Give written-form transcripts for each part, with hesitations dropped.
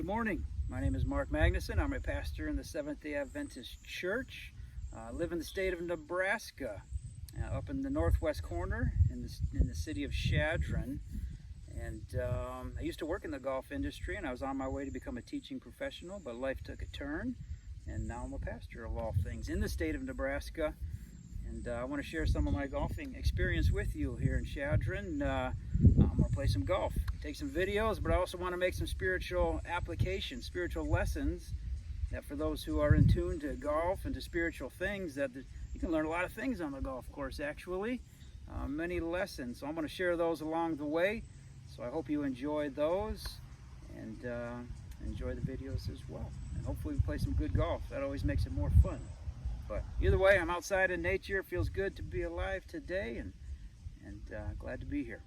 morning. My name is Mark Magnuson. I'm a pastor in the Seventh-day Adventist Church. I live in the state of Nebraska, up in the northwest corner in the city of Chadron. And I used to work in the golf industry, and I was on my way to become a teaching professional, but life took a turn, and now I'm a pastor of all things in the state of Nebraska. And I want to share some of my golfing experience with you here in Chadron. I'm going to play some golf, take some videos, but I also want to make some spiritual applications, spiritual lessons, that for those who are in tune to golf and to spiritual things, that you can learn a lot of things on the golf course, actually. Many lessons. So I'm going to share those along the way. So I hope you enjoy those and enjoy the videos as well. And hopefully we play some good golf. That always makes it more fun. But either way, I'm outside in nature. It feels good to be alive today, and glad to be here.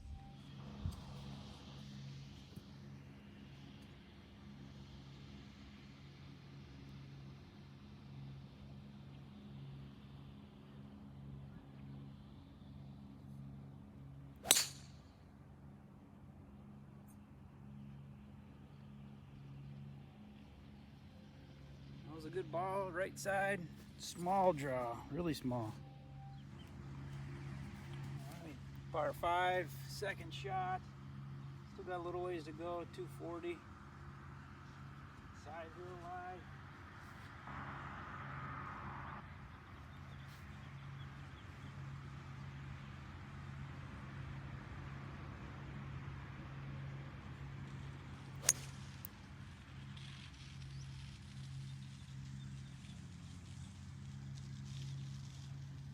That was a good ball, right side. Small draw, really small. All right, par 5, second shot. Still got a little ways to go, 240. Side hill lie.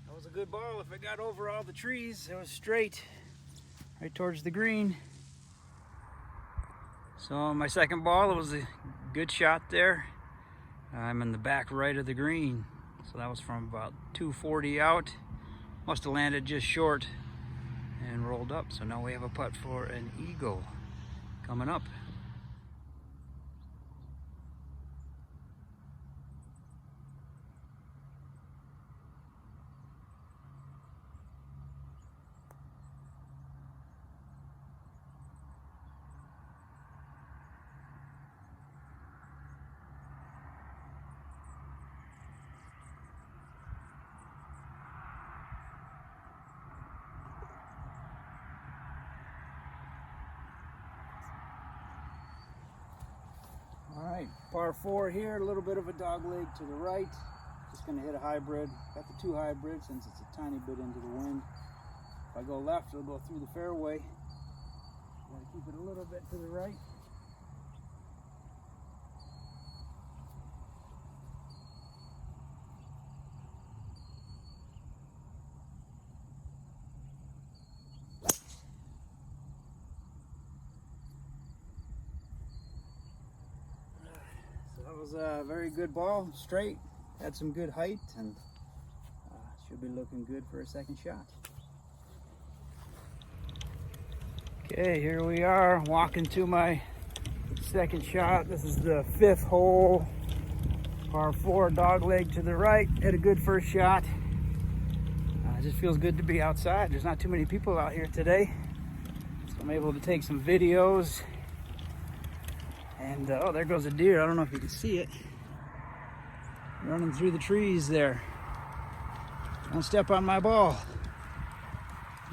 That was a good ball. If it got over all the trees, it was straight, right towards the green. So my second ball, it was a good shot there. I'm in the back right of the green. So that was from about 240 out. Must have landed just short and rolled up. So now we have a putt for an eagle coming up. All right, par 4 here, a little bit of a dog leg to the right. Just gonna hit a hybrid. Got the 2 hybrids since it's a tiny bit into the wind. If I go left, it'll go through the fairway. Gotta keep it a little bit to the right. That was a very good ball, straight, had some good height, and should be looking good for a second shot. Okay, here we are, walking to my second shot. This is the 5th hole, par 4, dog leg to the right. Had a good first shot. It just feels good to be outside. There's not too many people out here today, so I'm able to take some videos. And oh, there goes a deer. I don't know if you can see it. Running through the trees there. Don't step on my ball.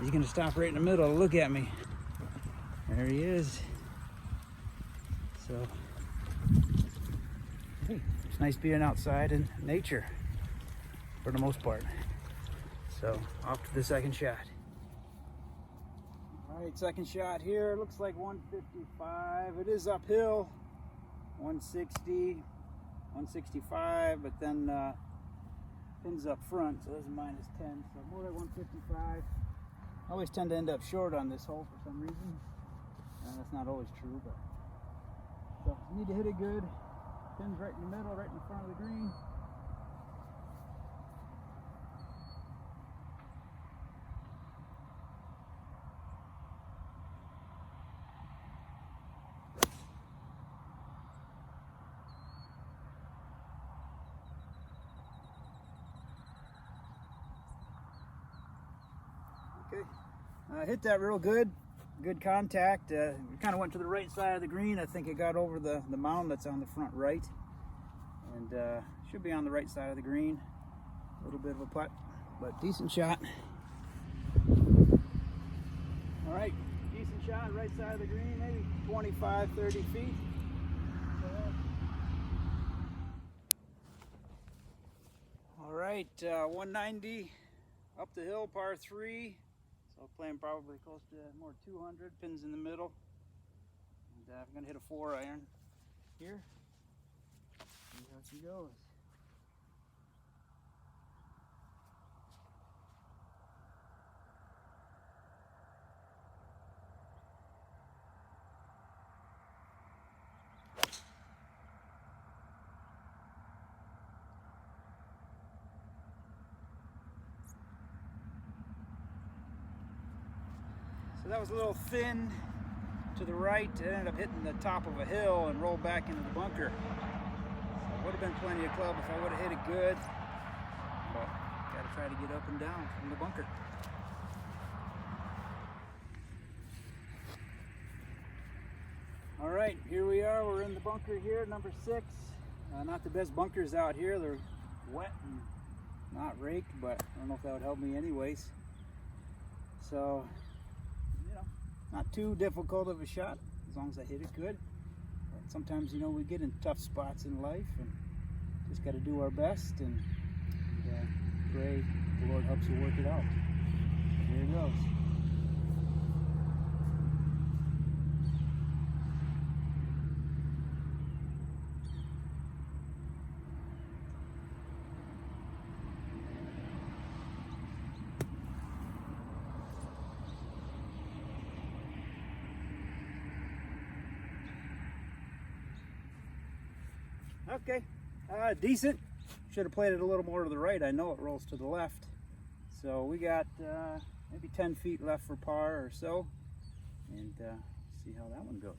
He's gonna stop right in the middle to look at me. There he is. So, hey, it's nice being outside in nature for the most part. So, off to the second shot. All right, second shot here. Looks like 155. It is uphill. 160, 165, but then pins up front, so there's a -10. So more like 155. I always tend to end up short on this hole for some reason. That's not always true, but so you need to hit it good. Pins right in the middle, right in front of the green. Okay, hit that real good. good contact. Kind of went to the right side of the green. I think it got over the mound that's on the front right. And should be on the right side of the green. A little bit of a putt, but decent shot. All right, decent shot, right side of the green, maybe 25, 30 feet. All right, 190 up the hill, par 3. So playing probably close to more 200, pins in the middle. And I'm gonna hit a 4-iron here. See how she goes. So that was a little thin to the right. It ended up hitting the top of a hill and rolled back into the bunker. So would have been plenty of club if I would have hit it good, but got to try to get up and down from the bunker. All right, here we are. We're in the bunker here, number 6. Not the best bunkers out here. They're wet and not raked, but I don't know if that would help me anyways. So, not too difficult of a shot as long as I hit it good. But sometimes, we get in tough spots in life and just got to do our best and pray the Lord helps you work it out. So here it goes. Okay, decent. Should have played it a little more to the right. I know it rolls to the left. So we got maybe 10 feet left for par or so. And see how that one goes.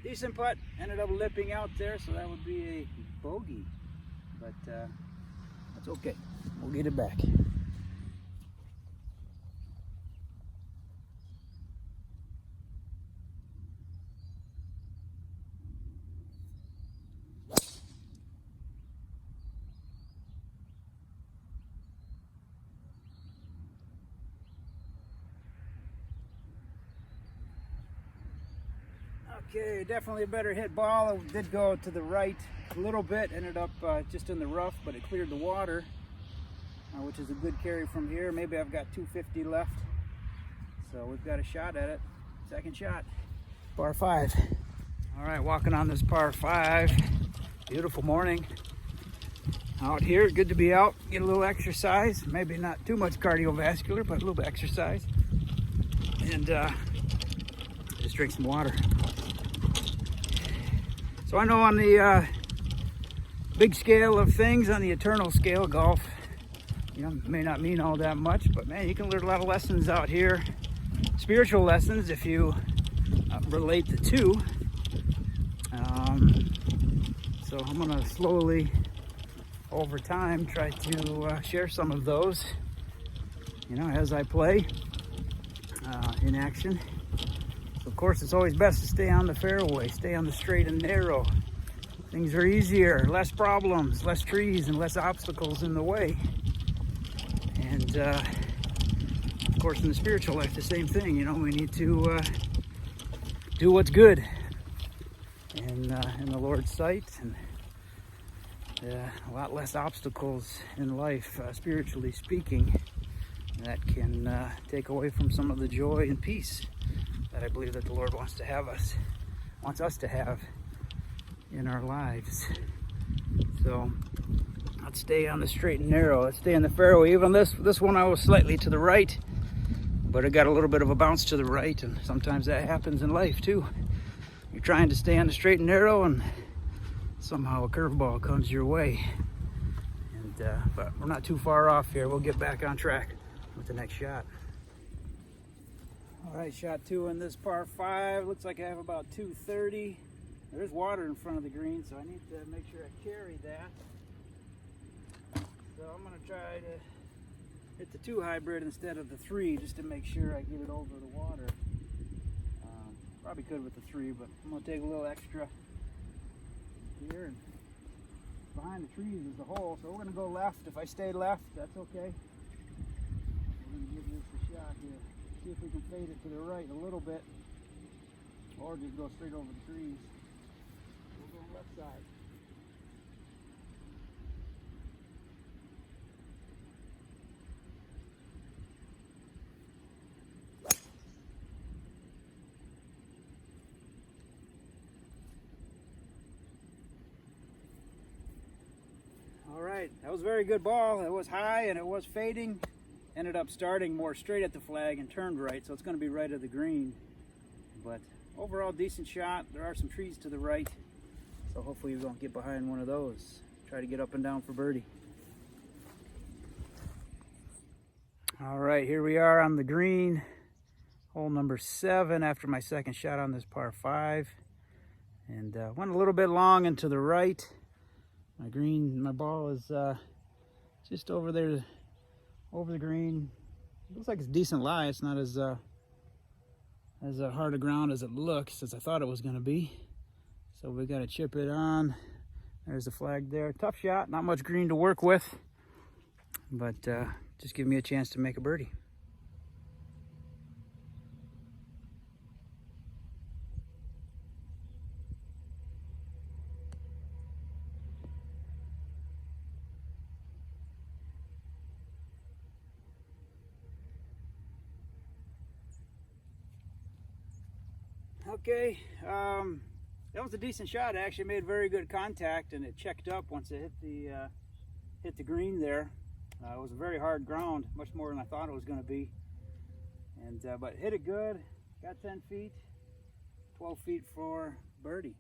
Decent putt, ended up lipping out there, so that would be a bogey, but that's okay. We'll get it back. Okay, definitely a better hit ball. It did go to the right a little bit, ended up just in the rough, but it cleared the water, which is a good carry from here. Maybe I've got 250 left, so we've got a shot at it. Second shot, par 5. All right, walking on this par 5. Beautiful morning out here. Good to be out, get a little exercise. Maybe not too much cardiovascular, but a little bit of exercise. And just drink some water. So I know on the big scale of things, on the eternal scale, golf, may not mean all that much, but man, you can learn a lot of lessons out here. Spiritual lessons if you relate the two. So I'm gonna slowly, over time, try to share some of those, as I play in action. Of course, it's always best to stay on the fairway, stay on the straight and narrow. Things are easier, less problems, less trees, and less obstacles in the way. And of course, in the spiritual life, the same thing. We need to do what's good in the Lord's sight, and a lot less obstacles in life, spiritually speaking, that can take away from some of the joy and peace that I believe that the Lord wants us to have in our lives. So let's stay on the straight and narrow. Let's stay in the fairway. Even this one I was slightly to the right, but it got a little bit of a bounce to the right, and sometimes that happens in life too. You're trying to stay on the straight and narrow, and somehow a curveball comes your way. But we're not too far off here. We'll get back on track with the next shot. All right, shot 2 in this par 5. Looks like I have about 230. There's water in front of the green, so I need to make sure I carry that. So I'm going to try to hit the 2 hybrid instead of the 3, just to make sure I get it over the water. Probably could with the 3, but I'm going to take a little extra here. And behind the trees is the hole, so we're going to go left. If I stay left, that's okay. We're going to give this a shot here. See if we can fade it to the right a little bit, or just go straight over the trees. We'll go left side. All right, that was a very good ball. It was high and it was fading. Ended up starting more straight at the flag and turned right, so it's going to be right of the green. But overall, decent shot. There are some trees to the right, so hopefully we won't get behind one of those. Try to get up and down for birdie. All right, here we are on the green, hole number 7 after my second shot on this par 5. And went a little bit long and to the right. My ball is just over there, over the green. It looks like it's a decent lie. It's not as hard a ground as it looks, as I thought it was going to be. So we got to chip it on. There's the flag there. Tough shot, not much green to work with, but just give me a chance to make a birdie. Okay, that was a decent shot. I actually made very good contact, and it checked up once it hit the green there. It was a very hard ground, much more than I thought it was going to be. And but hit it good. Got 10 feet, 12 feet for birdie.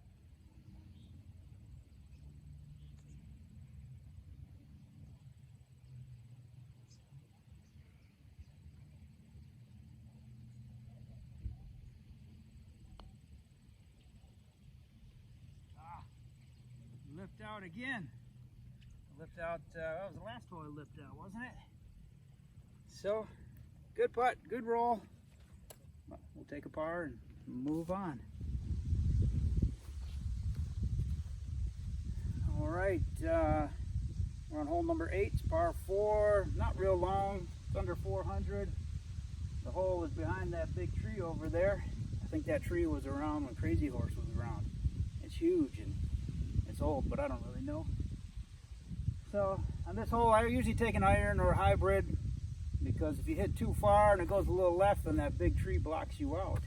Lipped out again. Lipped out, that was the last hole I lipped out, wasn't it? So, good putt, good roll. We'll take a par and move on. All right, we're on hole number 8, it's par 4, not real long, it's under 400. The hole is behind that big tree over there. I think that tree was around when Crazy Horse was around. It's huge and it's old, but I don't really know. So on this hole, I usually take an iron or a hybrid, because if you hit too far and it goes a little left, then that big tree blocks you out.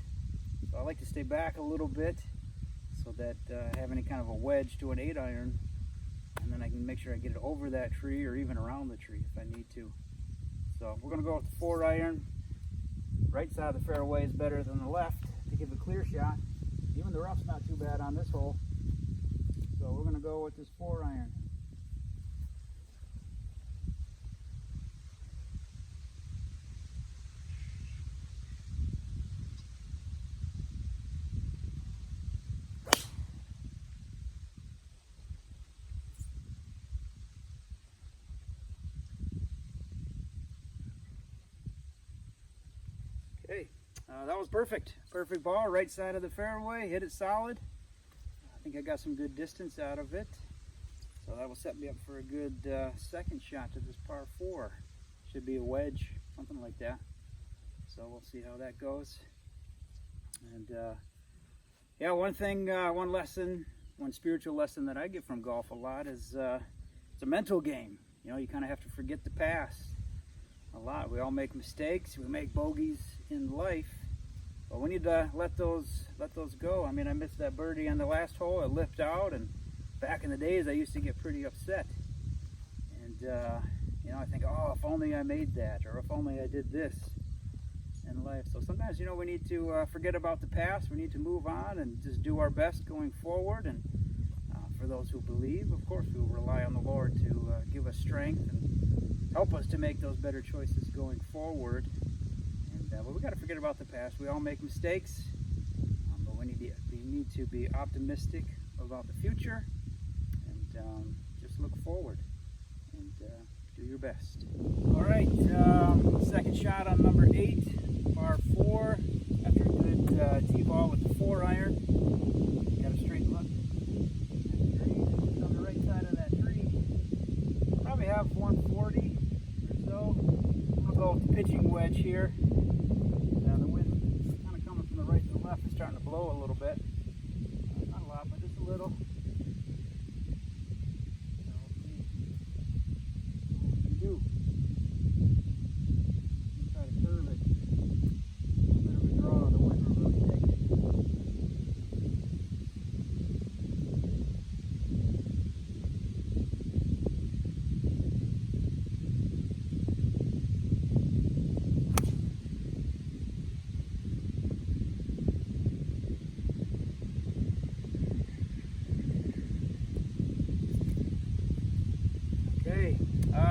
So I like to stay back a little bit so that I have any kind of a wedge to an 8-iron, and then I can make sure I get it over that tree or even around the tree if I need to. So we're going to go with the 4-iron. Right side of the fairway is better than the left to give a clear shot. Even the rough's not too bad on this hole. So we're going to go with this 4-iron. Okay, that was perfect. Perfect ball, right side of the fairway, hit it solid. I think I got some good distance out of it. So that will set me up for a good second shot to this par 4. Should be a wedge, something like that. So we'll see how that goes. And yeah, one thing, one lesson, one spiritual lesson that I get from golf a lot is it's a mental game. You know, you kind of have to forget the past a lot. We all make mistakes, we make bogeys in life, but we need to let those go. I mean, I missed that birdie on the last hole. It lipped out, and back in the days I used to get pretty upset. And you know, I think, oh, if only I made that, or if only I did this in life. So sometimes, you know, we need to forget about the past. We need to move on and just do our best going forward. And for for those who believe. Of course, we will rely on the Lord to give us strength and help us to make those better choices going forward. And but we got to forget about the past. We all make mistakes, but we need to be optimistic about the future and just look forward and do your best. All right, second shot on number 8, par 4. After a good tee ball with the 4-iron, got a straight look at the green. On the right side of that tree, probably have 140 or so. I'll go with the pitching wedge here. The wind kind of coming from the right to the left is starting to blow a little bit. Not a lot, but just a little.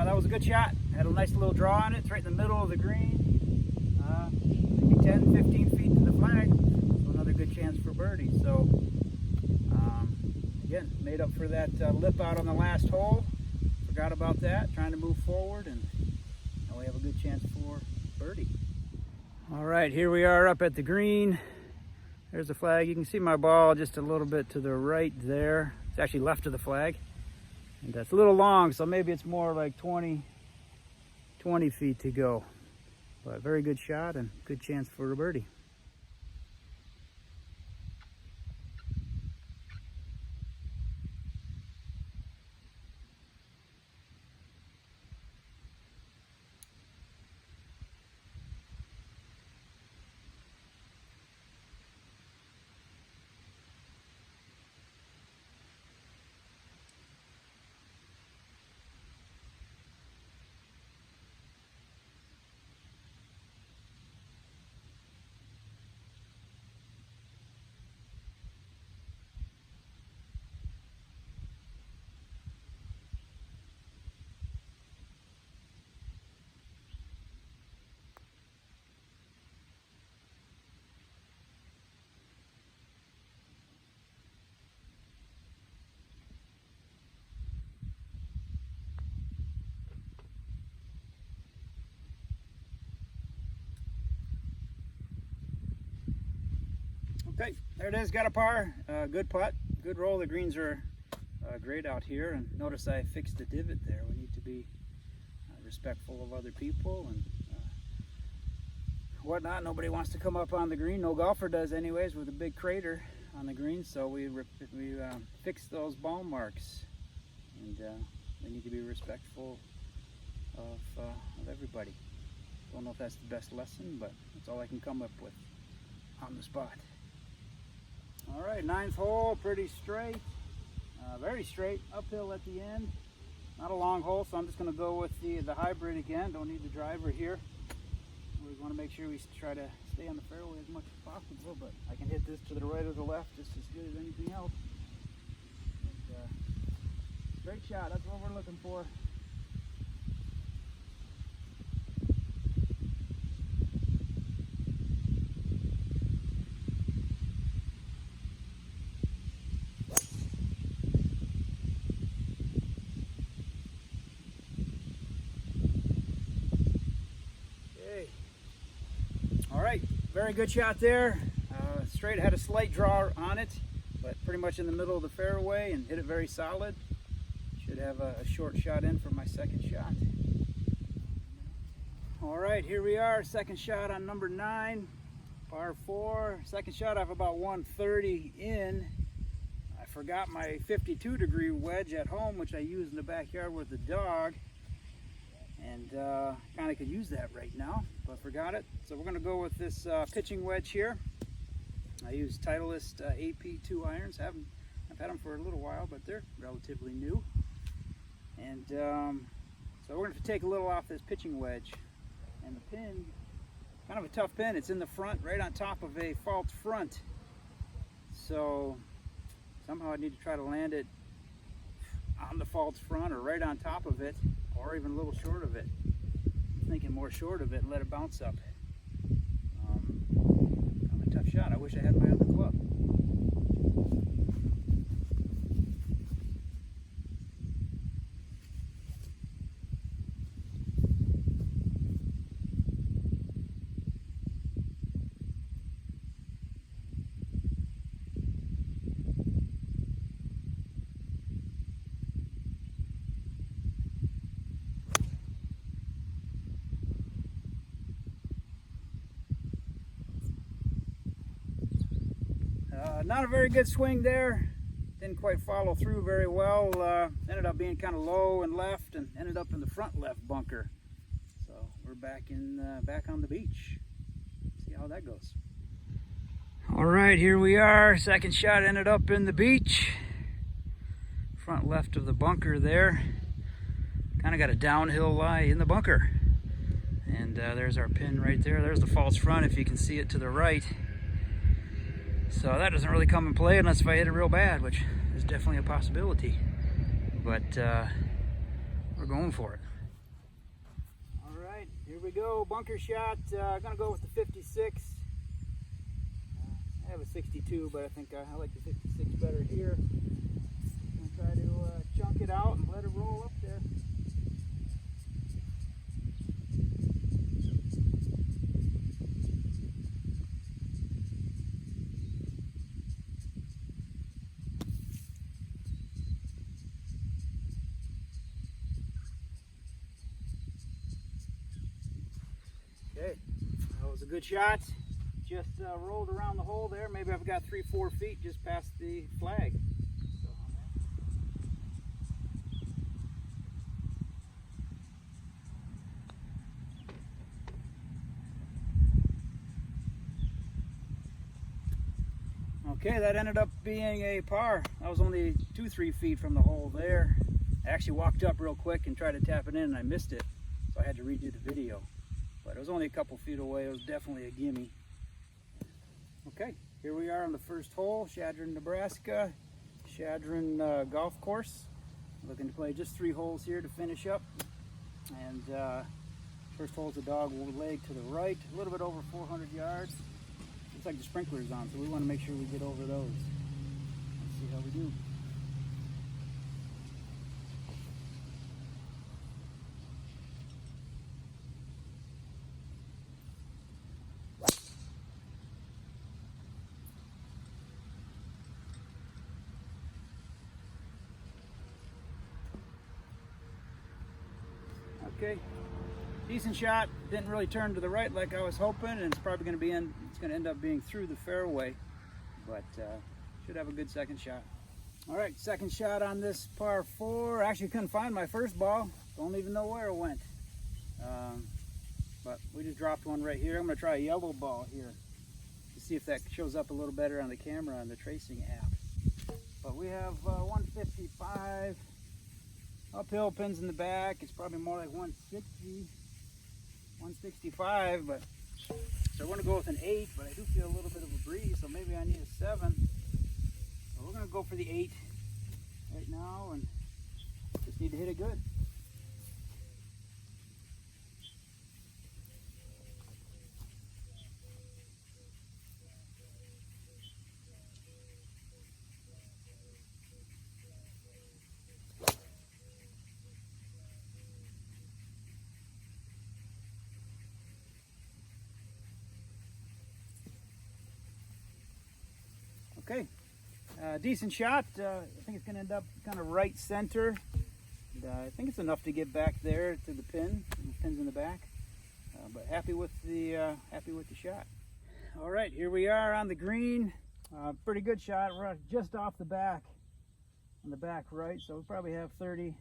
That was a good shot. Had a nice little draw on it. It's right in the middle of the green. Maybe 10, 15 feet to the flag. So another good chance for birdie. So again, made up for that lip out on the last hole. Forgot about that. Trying to move forward, and now we have a good chance for birdie. All right, here we are up at the green. There's the flag. You can see my ball just a little bit to the right there. It's actually left of the flag. And that's a little long, so maybe it's more like 20 feet to go. But very good shot and good chance for a birdie. Okay, there it is, got a par. Good putt, good roll. The greens are great out here, and notice I fixed the divot there. We need to be respectful of other people and whatnot. Nobody wants to come up on the green. No golfer does anyways, with a big crater on the green, so we fixed those ball marks, and we need to be respectful of everybody. Don't know if that's the best lesson, but that's all I can come up with on the spot. All right, 9th hole, pretty straight, very straight, uphill at the end. Not a long hole, so I'm just going to go with the hybrid again. Don't need the driver here. We want to make sure we try to stay on the fairway as much as possible, but I can hit this to the right or the left just as good as anything else. But, straight shot, that's what we're looking for. Very good shot there. Straight, had a slight draw on it, but pretty much in the middle of the fairway and hit it very solid. Should have a short shot in for my second shot. All right, here we are, second shot on number 9, par 4. Second shot, I have about 130 in. I forgot my 52-degree wedge at home, which I use in the backyard with the dog. And kind of could use that right now, but forgot it. So we're going to go with this pitching wedge here. I use Titleist AP2 irons. I've had them for a little while, but they're relatively new. And so we're going to take a little off this pitching wedge. And the pin, kind of a tough pin. It's in the front, right on top of a false front. So somehow I need to try to land it on the false front or right on top of it, or even a little short of it. I'm thinking more short of it and let it bounce up. Kind of a tough shot. I wish I had my other club. Not a very good swing there. Didn't quite follow through very well. Ended up being kind of low and left, and ended up in the front left bunker. So we're back on the beach. See how that goes. All right, here we are. Second shot ended up in the beach. Front left of the bunker there. Kind of got a downhill lie in the bunker. And there's our pin right there. There's the false front if you can see it to the right. So that doesn't really come in play unless if I hit it real bad, which is definitely a possibility. But we're going for it. All right, here we go. Bunker shot. I'm going to go with the 56. I have a 62, but I think I like the 56 better here. I'm going to try to chunk it out and let it roll up there. Okay, that was a good shot. Just rolled around the hole there. Maybe I've got 3-4 feet just past the flag. Okay, that ended up being a par. I was only 2-3 feet from the hole there. I actually walked up real quick and tried to tap it in and I missed it. So I had to redo the video. But it was only a couple feet away. It was definitely a gimme. Okay, here we are on the first hole, Shadron, Nebraska. Shadron Golf Course. Looking to play just 3 holes here to finish up. And first hole's a dog leg to the right, a little bit over 400 yards. Looks like the sprinkler's on, so we want to make sure we get over those. Let's see how we do. Okay, decent shot. Didn't really turn to the right like I was hoping, and it's probably going to be it's going to end up being through the fairway, but should have a good second shot. All right, second shot on this par 4. Actually couldn't find my first ball. Don't even know where it went. But we just dropped one right here. I'm going to try a yellow ball here to see if that shows up a little better on the camera on the tracing app. But we have 155. Uphill, pins in the back. It's probably more like 160, 165, but so we're going to go with an 8, but I do feel a little bit of a breeze, so maybe I need a 7. So we're going to go for the 8 right now, and just need to hit it good. Okay, decent shot. I think it's going to end up kind of right center. And, I think it's enough to get back there to the pin. The pin's in the back, but happy with the shot. All right, here we are on the green. Pretty good shot. We're just off the back, on the back right. So we probably have 30,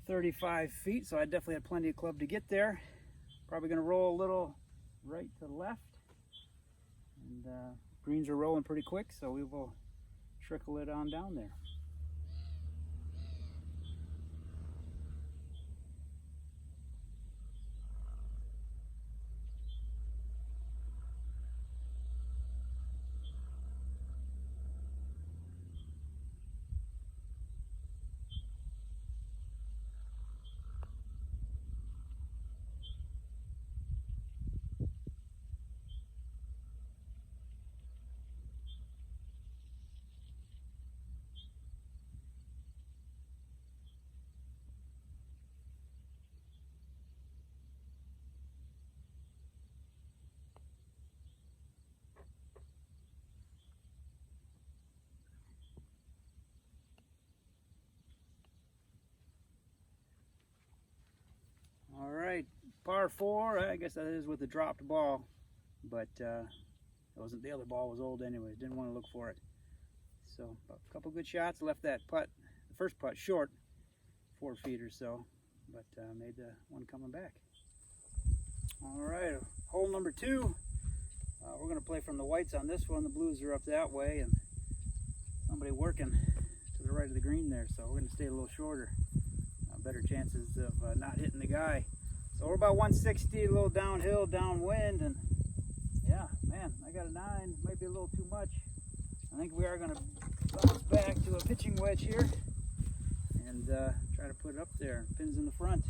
35 feet. So I definitely had plenty of club to get there. Probably going to roll a little right to left. And greens are rolling pretty quick, so we will trickle it on down there. par 4. I guess that is with the dropped ball, but it wasn't. The other ball was old anyways. Didn't want to look for it. So a couple good shots. Left that putt, the first putt, short, 4 feet or so, but made the one coming back. All right, hole number 2. We're going to play from the whites on this one. The blues are up that way, and somebody working to the right of the green there, so we're going to stay a little shorter. Better chances of not hitting the guy. So we're about 160, a little downhill, downwind, and yeah, man, I got a 9, maybe a little too much. I think we are going to bounce back to a pitching wedge here and try to put it up there. Pins in the front.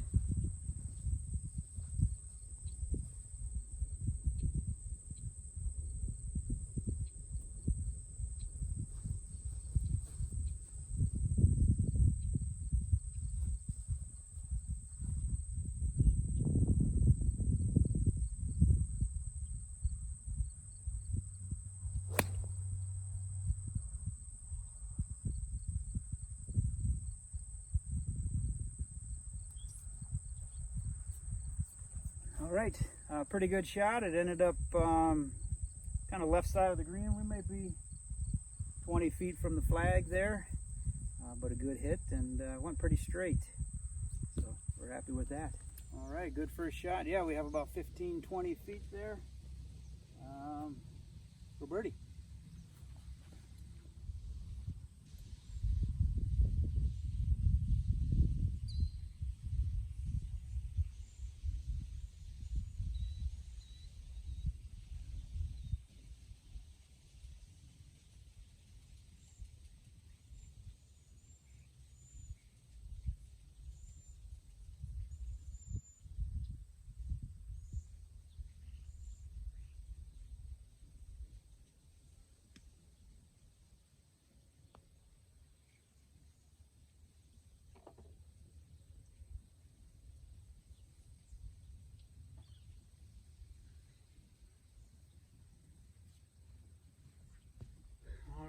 All right, pretty good shot. It ended up kind of left side of the green. We may be 20 feet from the flag there, but a good hit, and went pretty straight. So we're happy with that. All right, good first shot. Yeah, we have about 15, 20 feet there for birdie.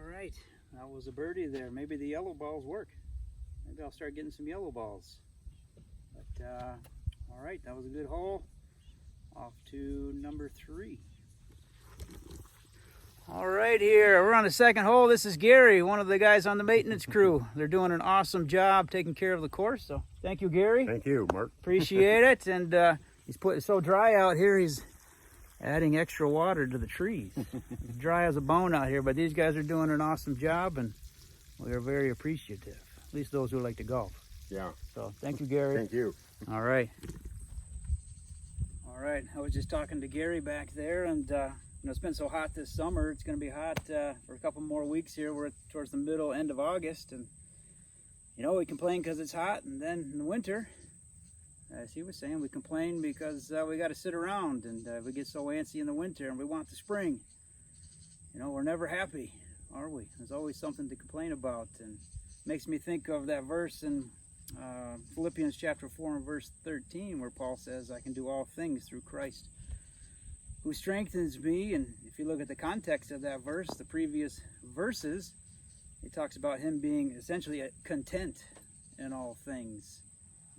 Right, that was a birdie there. Maybe the yellow balls work. Maybe I'll start getting some yellow balls. But all right, that was a good hole. Off to number 3. All right, here we're on the second hole. This is Gary, one of the guys on the maintenance crew. They're doing an awesome job taking care of the course. So thank you, Gary. Thank you, Mark. Appreciate it. And it's so dry out here. He's adding extra water to the trees. It's dry as a bone out here, but these guys are doing an awesome job, and we are very appreciative, at least those who like to golf. Yeah. So thank you, Gary. Thank you. All right. All right, I was just talking to Gary back there, and it's been so hot this summer. It's going to be hot for a couple more weeks here. We're towards the end of August, and we complain because it's hot, and then in the winter, as he was saying, we complain because we got to sit around, and we get so antsy in the winter, and we want the spring. We're never happy, are we? There's always something to complain about, and it makes me think of that verse in Philippians chapter 4 and verse 13, where Paul says, I can do all things through Christ who strengthens me. And if you look at the context of that verse, the previous verses, it talks about him being essentially content in all things.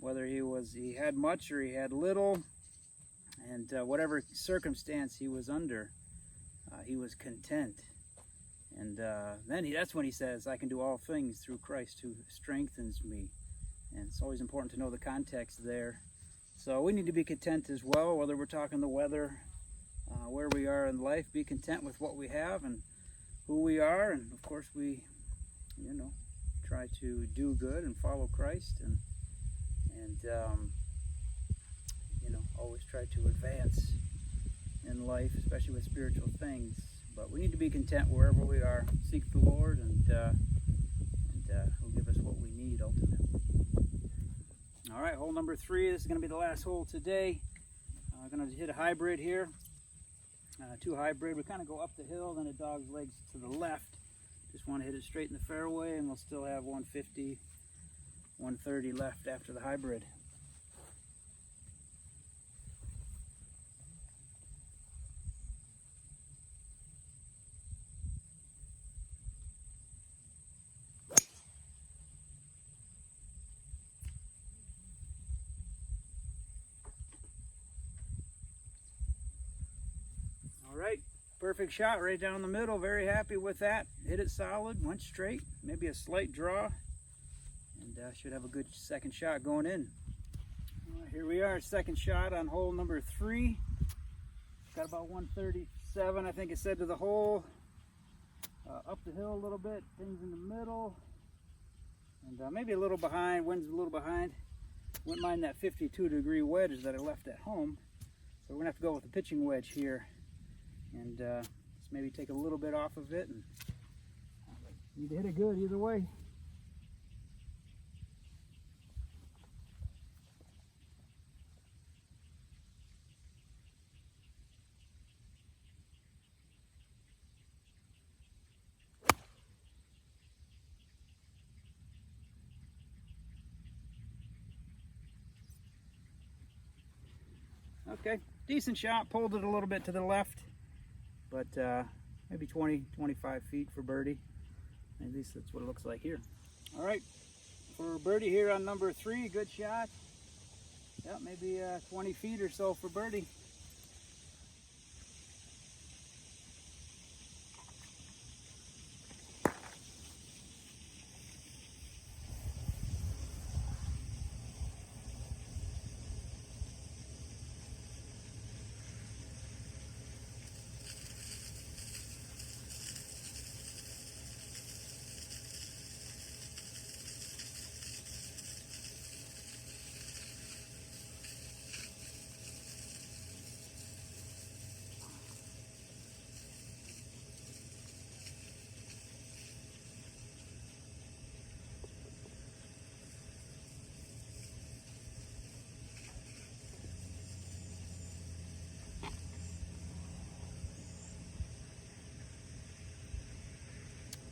Whether he had much or he had little, and whatever circumstance he was under, he was content. And that's when he says, I can do all things through Christ who strengthens me. And it's always important to know the context there. So we need to be content as well, whether we're talking the weather, where we are in life. Be content with what we have and who we are. And of course we, try to do good and follow Christ, and always try to advance in life, especially with spiritual things. But we need to be content wherever we are. Seek the Lord, and He'll give us what we need ultimately. All right, hole number 3. This is going to be the last hole today. I'm going to hit a hybrid here. 2 hybrid. We kind of go up the hill, then a dog's legs to the left. Just want to hit it straight in the fairway, and we'll still have 150, 130 left after the hybrid. right, perfect shot right down the middle. Very happy with that. Hit it solid, went straight, maybe a slight draw, and should have a good second shot going in. Here we are, second shot on hole number 3. Got about 137, I think it said, to the hole. Up the hill a little bit, things in the middle, and maybe a little behind, wind's a little behind. Wouldn't mind that 52-degree wedge that I left at home. So we're gonna have to go with the pitching wedge here, and just maybe take a little bit off of it, and need to hit it good either way. Okay, decent shot, pulled it a little bit to the left, but maybe 20, 25 feet for birdie. At least that's what it looks like here. All right, for birdie here on number 3, good shot. Yeah, maybe 20 feet or so for birdie.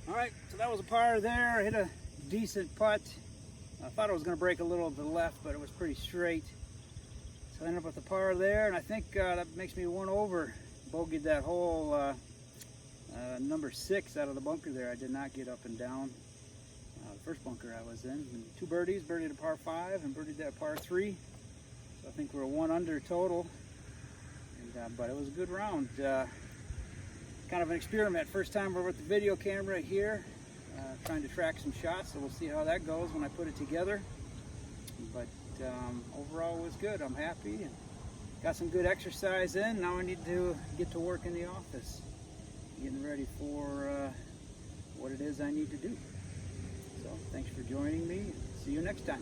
All right, so that was a par there. I hit a decent putt. I thought it was going to break a little to the left, but it was pretty straight. So I ended up with a par there, and I think that makes me 1 over. Bogeyed that hole number 6 out of the bunker there. I did not get up and down the first bunker I was in. And 2 birdies, birdied a par 5 and birdied that par 3. So I think we're 1 under total. And, but it was a good round. Kind of an experiment. First time we're with the video camera here, trying to track some shots, so we'll see how that goes when I put it together. But overall it was good. I'm happy and got some good exercise in. Now I need to get to work in the office, getting ready for what it is I need to do. So thanks for joining me. See you next time.